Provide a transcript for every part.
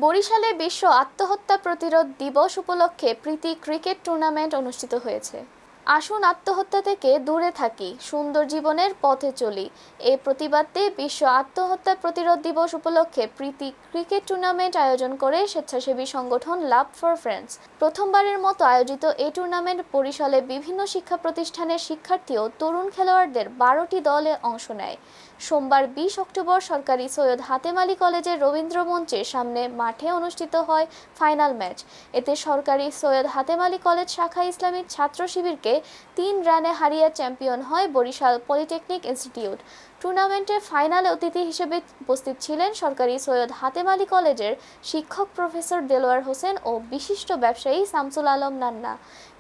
বরিশালে বিশ্ব আত্মহত্যা প্রতিরোধ দিবস উপলক্ষে প্রীতি ক্রিকেট টুর্নামেন্ট অনুষ্ঠিত হয়েছে। আসুন আত্মহত্যা থেকে দূরে থাকি, সুন্দর জীবনের পথে চলি। এই প্রতিবাদে বিশ্ব আত্মহত্যা প্রতিরোধ দিবস উপলক্ষে প্রীতি ক্রিকেট টুর্নামেন্ট আয়োজন করে স্বেচ্ছাসেবী সংগঠন লাভ ফর ফ্রেন্ডস। প্রথমবারের মতো আয়োজিত এই টুর্নামেন্ট বরিশালে বিভিন্ন শিক্ষা প্রতিষ্ঠানের শিক্ষার্থী ও তরুণ খেলোয়াড়দের 12টি দলে অংশ নেয়। সোমবার 20 অক্টোবর সরকারি সৈয়দ হাতেম আলী কলেজের রবীন্দ্র মঞ্চের সামনে মাঠে অনুষ্ঠিত হয় ফাইনাল ম্যাচ। এতে সরকারি সৈয়দ হাতেম আলী কলেজ শাখা ইসলামী ছাত্র শিবিরকে 3 রানে হারিয়ে চ্যাম্পিয়ন হয় বরিশাল পলিটেকনিক ইনস্টিটিউট। টুর্নামেন্টের ফাইনালে অতিথি হিসেবে উপস্থিত ছিলেন সরকারি সৈয়দ হাতেম আলী কলেজের শিক্ষক প্রফেসর দেলোয়ার হোসেন ও বিশিষ্ট ব্যবসায়ী শামসুল আলম নান্না।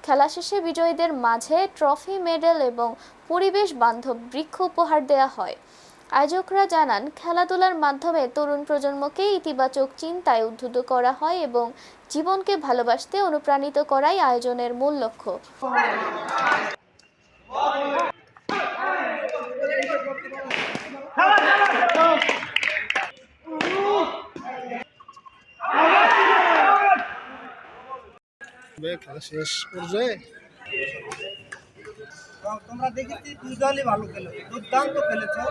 খেলা শেষে বিজয়ীদের মাঝে ট্রফি, মেডেল এবং পরিবেশ বান্ধব বৃক্ষ উপহার দেওয়া হয়। আয়োজকরা জানান, খেলাধুলার মাধ্যমে তরুণ প্রজন্মকে ইতিবাচক চিন্তায় উদ্বুদ্ধ করা হয় এবং জীবনকে ভালোবাসতে অনুপ্রাণিত করাই আয়োজনের মূল লক্ষ্য। খেলা শেষ পর্যায়ে তোমরা দেখেছি দুই দলই ভালো খেলে, দুর্দান্ত খেলেছে।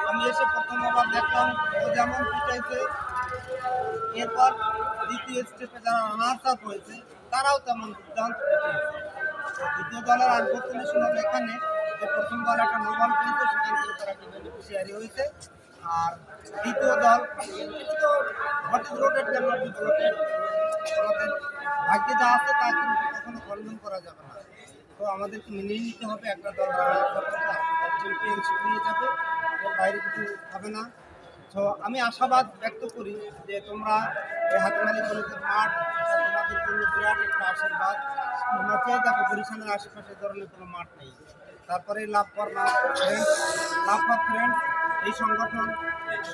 আমি এসে প্রথমবার দেখলাম ও যেমন পিটাইছে, এরপর দ্বিতীয় স্টেপে যারা রানার্স আপ হয়েছে তারাও তেমন দুর্দান্ত পিটিয়েছে। দ্বিতীয় দলের আনফরচুনেশন হলো এখানে যে প্রথম দল একটা নো বল পেয়েছে, সেখান থেকে তারা একটা বেনিফিশিয়ারি হয়েছে। আর দ্বিতীয় দল হোয়াট ইজ রোটেড আমাদের ভাগ্যে যা আছে তা কিন্তু কখনো খণ্ডন করা যাবে না। তো আমাদেরকে মেনেই নিতে হবে, একটা দল চ্যাম্পিয়নশিপ নিয়ে যাবে, এর বাইরে কিছু হবে না। তো আমি আশাবাদ ব্যক্ত করি যে তোমরা এই হাতেম আলী কলেজের মাঠ তোমাদের জন্য বিরাট একটা আশীর্বাদ। তোমরা চেয়ে দেখো বরিশালের আশেপাশে ধরনের কোনো মাঠ নেই। তারপরে লাভ ফর ফ্রেন্ডস এই সংগঠন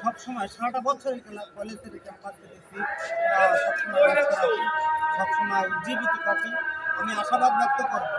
সবসময় সারাটা বছর কলেজের ক্যাম্পাসে দেখি এরা সবসময় ব্যস্ত থাকে, সবসময় উজ্জীবিত থাকে। আমি আশাবাদ ব্যক্ত করব